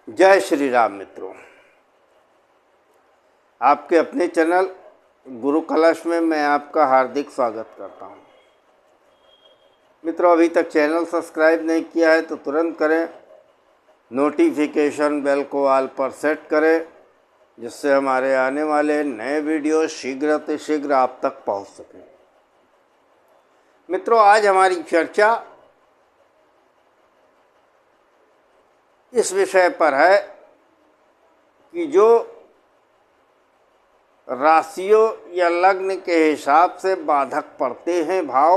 जय श्री राम मित्रों, आपके अपने चैनल गुरु कलश में मैं आपका हार्दिक स्वागत करता हूं। मित्रों, अभी तक चैनल सब्सक्राइब नहीं किया है तो तुरंत करें, नोटिफिकेशन बेल को ऑल पर सेट करें, जिससे हमारे आने वाले नए वीडियो शीघ्र से शीघ्र आप तक पहुंच सकें। मित्रों, आज हमारी चर्चा इस विषय पर है कि जो राशियों या लग्न के हिसाब से बाधक पड़ते हैं भाव,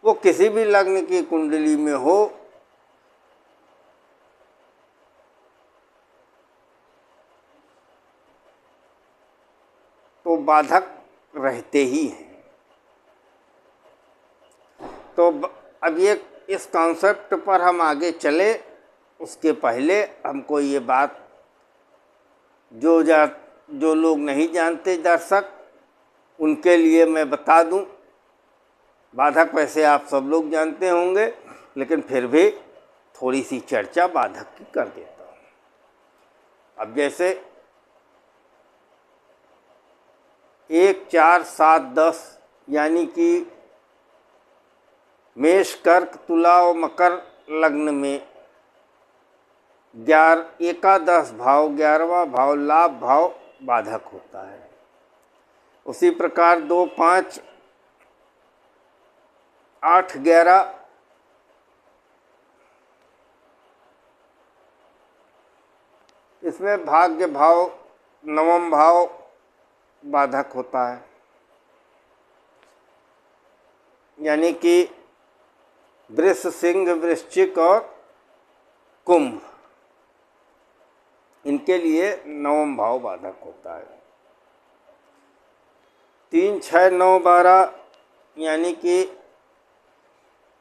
वो किसी भी लग्न की कुंडली में हो, तो बाधक रहते ही हैं। तो अब ये इस कॉन्सेप्ट पर हम आगे चले, उसके पहले हमको ये बात जो लोग नहीं जानते दर्शक, उनके लिए मैं बता दूं। बाधक वैसे आप सब लोग जानते होंगे, लेकिन फिर भी थोड़ी सी चर्चा बाधक की कर देता हूं। अब जैसे 1, 4, 7, 10 यानी कि मेष, कर्क, तुला और मकर लग्न में एकादश भाव, 11वां भाव लाभ भाव बाधक होता है। उसी प्रकार 2, 5, 8, 11 इसमें भाग्य भाव, 9वां भाव बाधक होता है। यानी कि वृष, सिंह, वृश्चिक और कुंभ, इनके लिए 9वां भाव बाधक होता है। 3, 6, 9, 12 यानी कि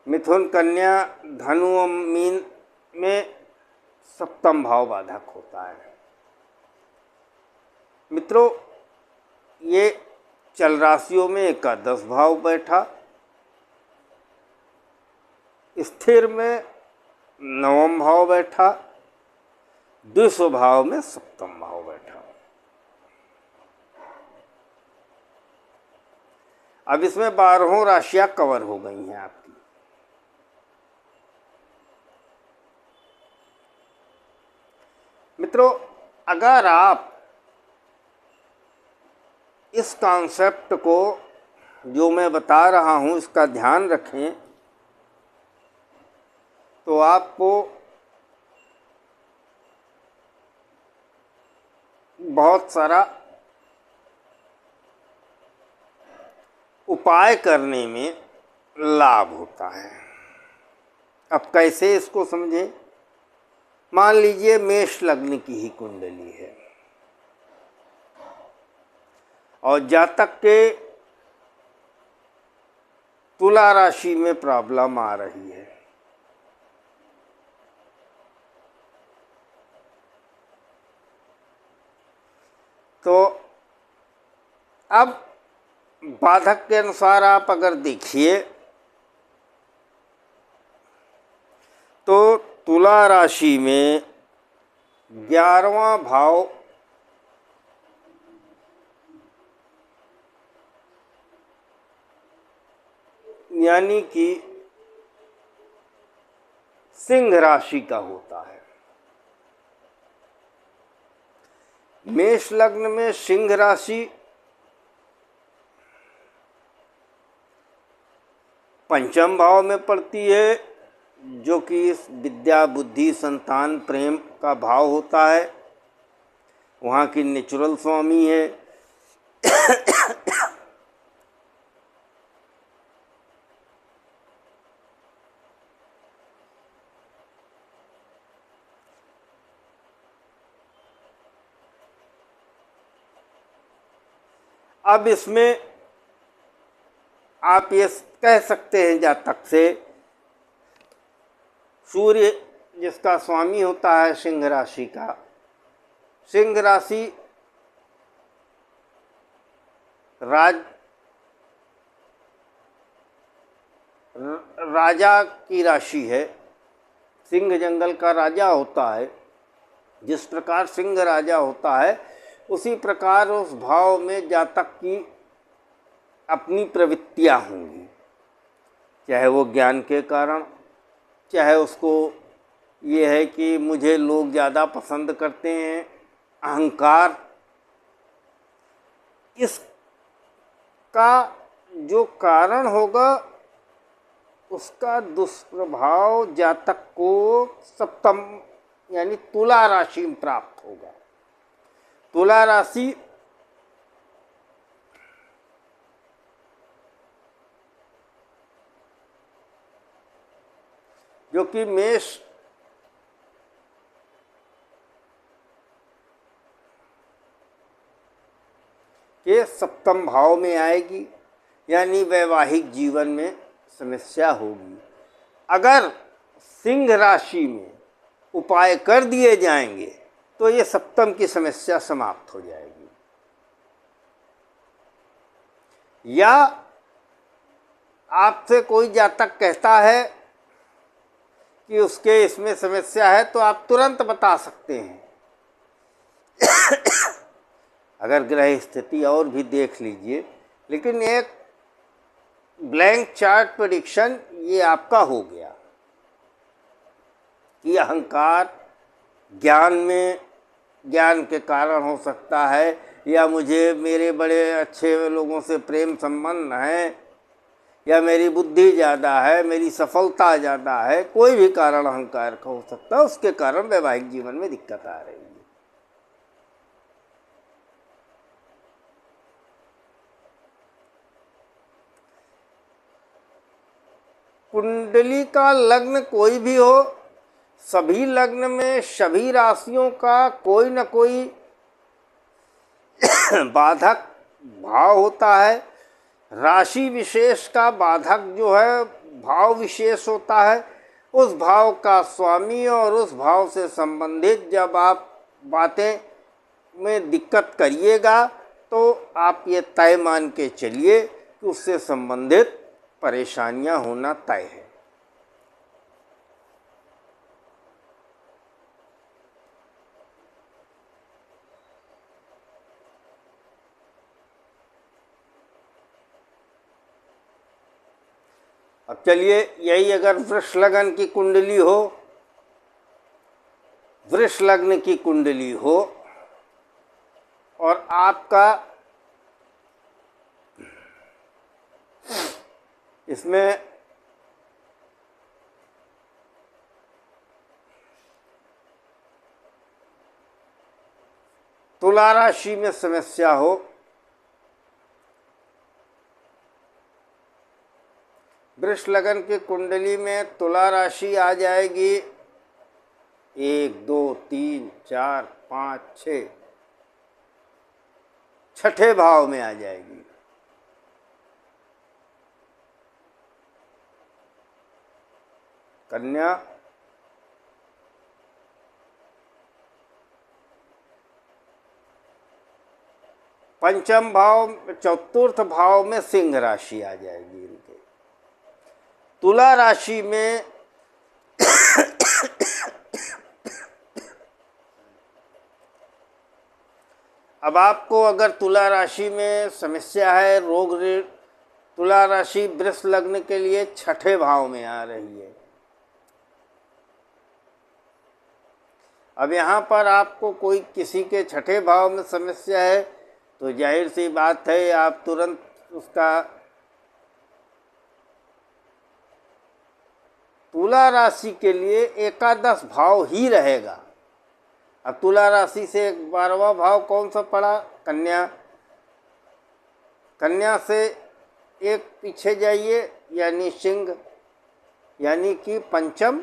मिथुन, कन्या, धनु और मीन में 7वां भाव बाधक होता है। मित्रों, ये चल राशियों में एकादश भाव बैठा, स्थिर में 9वां भाव बैठा, द्विस्व भाव में 7वां भाव बैठा। अब इसमें 12 राशियां कवर हो गई हैं आपकी। मित्रों, अगर आप इस कॉन्सेप्ट को जो मैं बता रहा हूं इसका ध्यान रखें, तो आपको बहुत सारा उपाय करने में लाभ होता है। अब कैसे इसको समझें? मान लीजिए मेष लग्न की ही कुंडली है और जातक के तुला राशि में प्रॉब्लम आ रही है, तो अब बाधक के अनुसार आप अगर देखिए तो तुला राशि में 11वां भाव यानी कि सिंह राशि का होता है। मेष लग्न में सिंह राशि 5वें भाव में पड़ती है, जो कि विद्या, बुद्धि, संतान, प्रेम का भाव होता है। वहाँ की नेचुरल स्वामी है। अब इसमें आप ये कह सकते हैं जातक से, सूर्य जिसका स्वामी होता है सिंह राशि का, सिंह राशि राजा की राशि है, सिंह जंगल का राजा होता है, जिस प्रकार सिंह राजा होता है उसी प्रकार उस भाव में जातक की अपनी प्रवृत्तियाँ होंगी, चाहे वो ज्ञान के कारण, चाहे उसको ये है कि मुझे लोग ज़्यादा पसंद करते हैं, अहंकार। इसका जो कारण होगा उसका दुष्प्रभाव जातक को सप्तम यानी तुला राशि में प्राप्त होगा। तुला राशि जो कि मेष के सप्तम भाव में आएगी, यानी वैवाहिक जीवन में समस्या होगी। अगर सिंह राशि में उपाय कर दिए जाएंगे तो ये सप्तम की समस्या समाप्त हो जाएगी। या आपसे कोई जातक कहता है कि उसके इसमें समस्या है तो आप तुरंत बता सकते हैं। अगर ग्रह स्थिति और भी देख लीजिए, लेकिन एक ब्लैंक चार्ट प्रेडिक्शन ये आपका हो गया कि अहंकार ज्ञान के कारण हो सकता है, या मुझे मेरे बड़े अच्छे लोगों से प्रेम संबंध है, या मेरी बुद्धि ज़्यादा है, मेरी सफलता ज़्यादा है, कोई भी कारण अहंकार का हो सकता है, उसके कारण वैवाहिक जीवन में दिक्कत आ रही है। कुंडली का लग्न कोई भी हो, सभी लग्न में सभी राशियों का कोई न कोई बाधक भाव होता है। राशि विशेष का बाधक जो है भाव विशेष होता है। उस भाव का स्वामी और उस भाव से संबंधित जब आप बातें में दिक्कत करिएगा तो आप ये तय मान के चलिए कि उससे संबंधित परेशानियां होना तय है। अब चलिए, यही अगर वृष लग्न की कुंडली हो, वृष लग्न की कुंडली हो और आपका इसमें तुला राशि में समस्या हो, वृष लग्न की कुंडली में तुला राशि आ जाएगी 1 2 3 4 5 6 छठे भाव में आ जाएगी। कन्या, पंचम भाव, चतुर्थ भाव में सिंह राशि आ जाएगी इनके। तुला राशि में अब आपको अगर तुला राशि में समस्या है, रोग, तुला राशि वृष लग्न के लिए छठे भाव में आ रही है। अब यहाँ पर आपको कोई किसी के छठे भाव में समस्या है तो जाहिर सी बात है आप तुरंत उसका तुला राशि के लिए एकादश भाव ही रहेगा। अब तुला राशि से 12वां भाव कौन सा पड़ा? कन्या। कन्या से एक पीछे जाइए यानी सिंह, यानी कि पंचम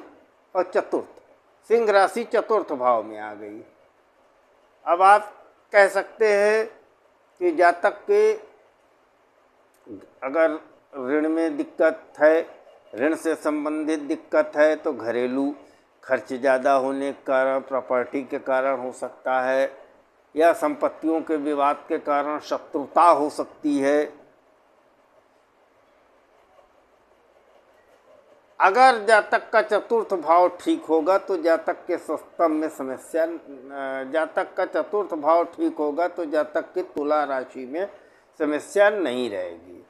और चतुर्थ। सिंह राशि चतुर्थ भाव में आ गई। अब आप कह सकते हैं कि जातक के अगर ऋण में दिक्कत है, ऋण से संबंधित दिक्कत है तो घरेलू खर्च ज़्यादा होने के कारण, प्रॉपर्टी के कारण हो सकता है, या संपत्तियों के विवाद के कारण शत्रुता हो सकती है। अगर जातक का चतुर्थ भाव ठीक होगा तो जातक के सप्तम में समस्या, जातक का चतुर्थ भाव ठीक होगा तो जातक की तुला राशि में समस्या नहीं रहेगी।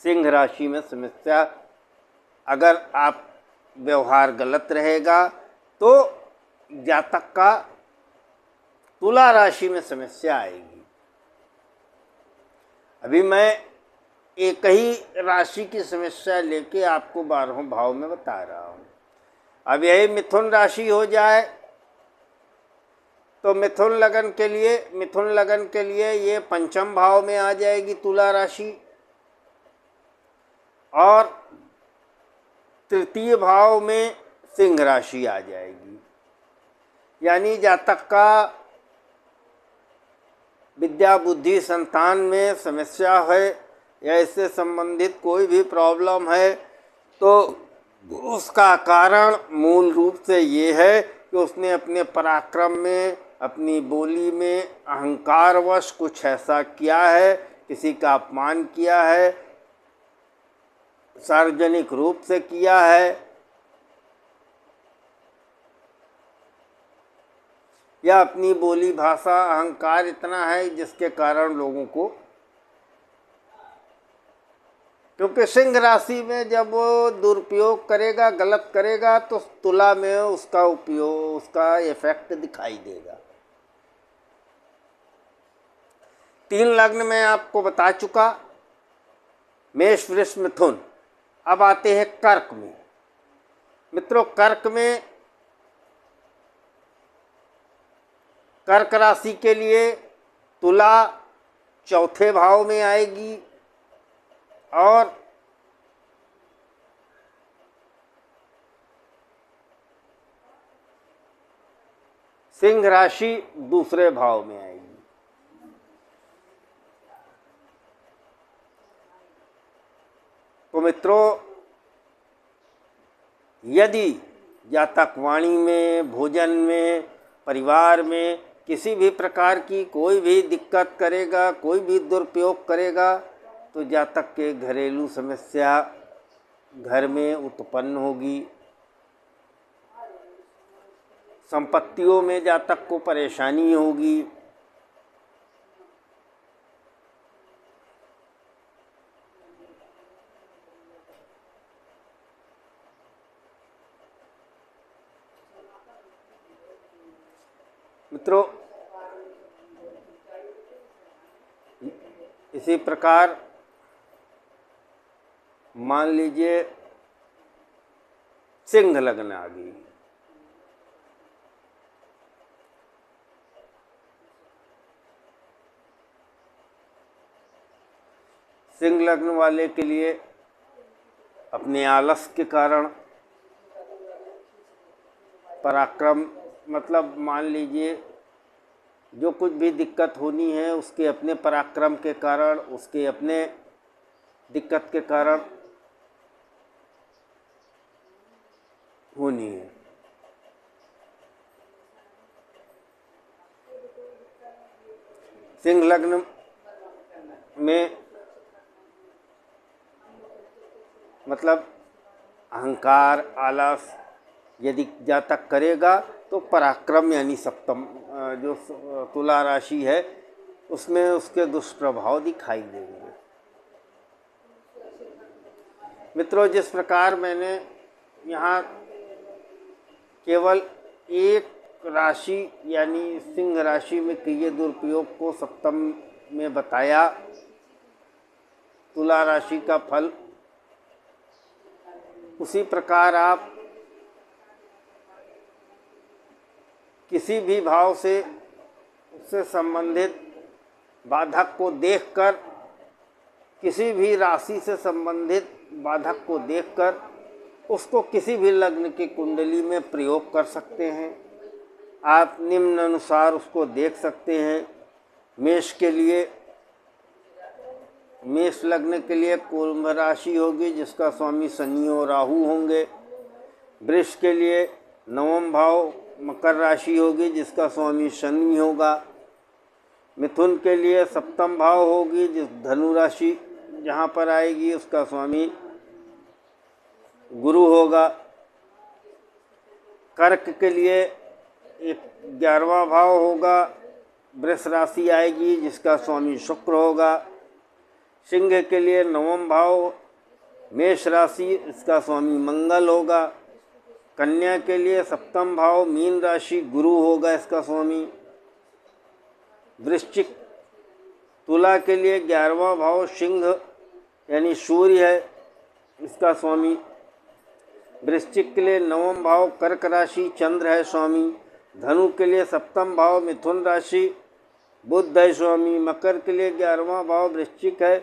सिंह राशि में समस्या, अगर आप व्यवहार गलत रहेगा तो जातक का तुला राशि में समस्या आएगी। अभी मैं एक ही राशि की समस्या लेके आपको 12वें भाव में बता रहा हूँ। अब यही मिथुन राशि हो जाए तो मिथुन लगन के लिए ये पंचम भाव में आ जाएगी तुला राशि, और तृतीय भाव में सिंह राशि आ जाएगी। यानी जातक का विद्या बुद्धि संतान में समस्या है या इससे संबंधित कोई भी प्रॉब्लम है तो उसका कारण मूल रूप से ये है कि उसने अपने पराक्रम में, अपनी बोली में अहंकारवश कुछ ऐसा किया है, किसी का अपमान किया है, सार्वजनिक रूप से किया है, या अपनी बोली भाषा अहंकार इतना है जिसके कारण लोगों को, क्योंकि सिंह राशि में जब वो दुरुपयोग करेगा, गलत करेगा, तो तुला में उसका उपयोग, उसका इफेक्ट दिखाई देगा। 3 लग्न में आपको बता चुका, मेष वृष मिथुन। अब आते हैं कर्क में। मित्रों, कर्क राशि के लिए तुला चौथे भाव में आएगी और सिंह राशि दूसरे भाव में आएगी। तो मित्रों, यदि जातक वाणी में, भोजन में, परिवार में किसी भी प्रकार की कोई भी दिक्कत करेगा, कोई भी दुरुपयोग करेगा, तो जातक के घरेलू समस्या घर में उत्पन्न होगी। संपत्तियों में जातक को परेशानी होगी। मित्रों, इसी प्रकार मान लीजिए सिंह लग्न आ गई, सिंह लग्न वाले के लिए अपने आलस के कारण, पराक्रम, मतलब मान लीजिए जो कुछ भी दिक्कत होनी है उसके अपने पराक्रम के कारण, उसके अपने दिक्कत के कारण होनी है। सिंह लग्न में मतलब अहंकार, आलस यदि जातक करेगा तो पराक्रम यानी सप्तम जो तुला राशि है उसमें उसके दुष्प्रभाव दिखाई देंगे। मित्रों, जिस प्रकार मैंने यहाँ केवल एक राशि यानी सिंह राशि में किए दुरुपयोग को सप्तम में बताया, तुला राशि का फल, उसी प्रकार आप किसी भी भाव से उससे संबंधित बाधक को देखकर, किसी भी राशि से संबंधित बाधक को देखकर उसको किसी भी लग्न की कुंडली में प्रयोग कर सकते हैं। आप निम्न अनुसार उसको देख सकते हैं। मेष के लिए, मेष लग्न के लिए कुंभ राशि होगी जिसका स्वामी शनि और राहु होंगे। वृष के लिए 9वां भाव मकर राशि होगी जिसका स्वामी शनि होगा। मिथुन के लिए 7वां भाव होगी जिस धनु राशि जहाँ पर आएगी उसका स्वामी गुरु होगा। कर्क के लिए 11वां भाव होगा, वृष राशि आएगी जिसका स्वामी शुक्र होगा। सिंह के लिए 9वां भाव मेष राशि, इसका स्वामी मंगल होगा। कन्या के लिए 7वां भाव मीन राशि, गुरु होगा इसका स्वामी। वृश्चिक तुला के लिए 11वां भाव सिंह यानी सूर्य है, इसका स्वामी। वृश्चिक के लिए 9वां भाव कर्क राशि, चंद्र है स्वामी। धनु के लिए 7वां भाव मिथुन राशि, बुध है स्वामी। मकर के लिए 11वां भाव वृश्चिक है,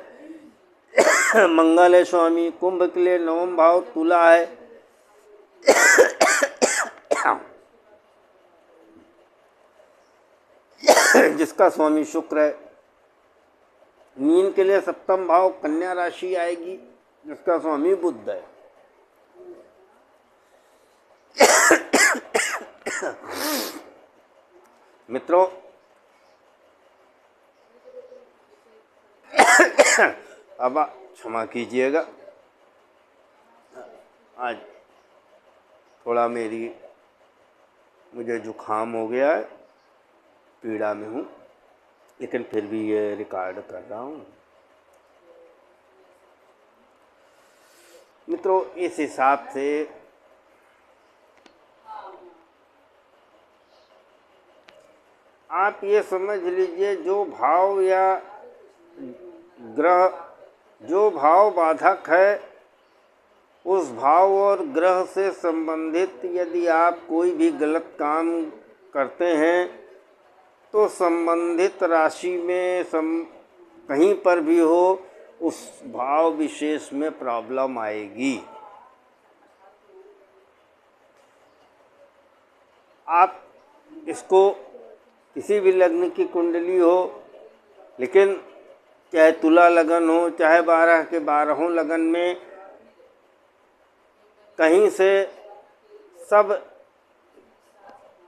मंगल है स्वामी। कुंभ के लिए 9वां भाव तुला है, जिसका स्वामी शुक्र है। मीन के लिए 7वां भाव कन्या राशि आएगी, जिसका स्वामी बुध है। मित्रों, अब क्षमा कीजिएगा, आज थोड़ा मुझे जुखाम हो गया है, पीड़ा में हूँ, लेकिन फिर भी ये रिकॉर्ड कर रहा हूँ। मित्रों, इस हिसाब से आप ये समझ लीजिए, जो भाव या ग्रह, जो भाव बाधक है, उस भाव और ग्रह से संबंधित यदि आप कोई भी गलत काम करते हैं तो संबंधित राशि में कहीं पर भी हो, उस भाव विशेष में प्रॉब्लम आएगी। आप इसको किसी भी लग्न की कुंडली हो, लेकिन चाहे तुला लगन हो, चाहे 12 के 12 लगन में, कहीं से सब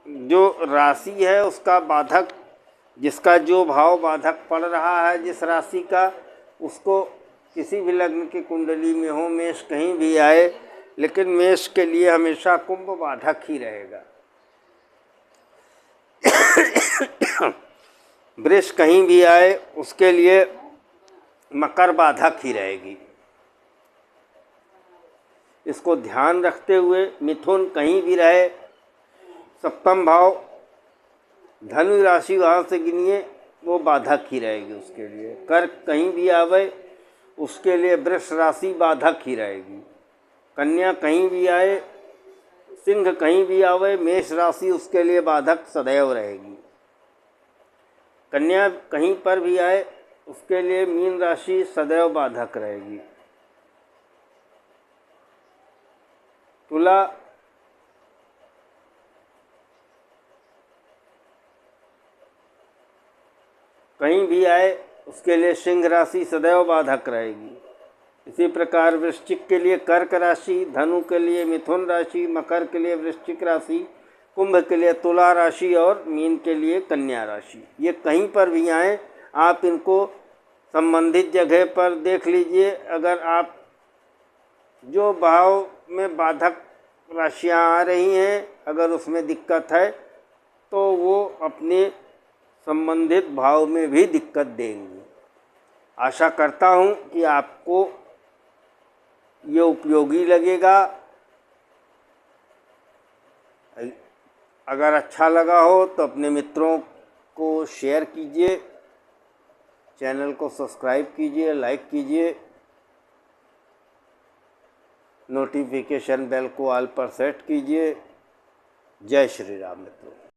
जो राशि है उसका बाधक, जिसका जो भाव बाधक पड़ रहा है जिस राशि का, उसको किसी भी लग्न की कुंडली में हो, मेष कहीं भी आए, लेकिन मेष के लिए हमेशा कुंभ बाधक ही रहेगा। वृष कहीं भी आए उसके लिए मकर बाधक ही रहेगी। इसको ध्यान रखते हुए मिथुन कहीं भी रहे, 7वां भाव धनु राशि वहाँ से गिनिए, वो बाधक ही रहेगी उसके लिए। कर्क कहीं भी आवे उसके लिए वृष राशि बाधक ही रहेगी। कन्या कहीं भी आए, सिंह कहीं भी आवे, मेष राशि उसके लिए बाधक सदैव रहेगी। कन्या कहीं पर भी आए उसके लिए मीन राशि सदैव बाधक रहेगी। तुला कहीं भी आए उसके लिए सिंह राशि सदैव बाधक रहेगी। इसी प्रकार वृश्चिक के लिए कर्क राशि, धनु के लिए मिथुन राशि, मकर के लिए वृश्चिक राशि, कुंभ के लिए तुला राशि और मीन के लिए कन्या राशि। ये कहीं पर भी आए, आप इनको संबंधित जगह पर देख लीजिए। अगर आप जो भाव में बाधक राशियाँ आ रही हैं, अगर उसमें दिक्कत है तो वो अपने संबंधित भाव में भी दिक्कत देंगी। आशा करता हूँ कि आपको ये उपयोगी लगेगा। अगर अच्छा लगा हो तो अपने मित्रों को शेयर कीजिए, चैनल को सब्सक्राइब कीजिए, लाइक कीजिए, नोटिफिकेशन बेल को ऑल पर सेट कीजिए। जय श्री राम मित्रों।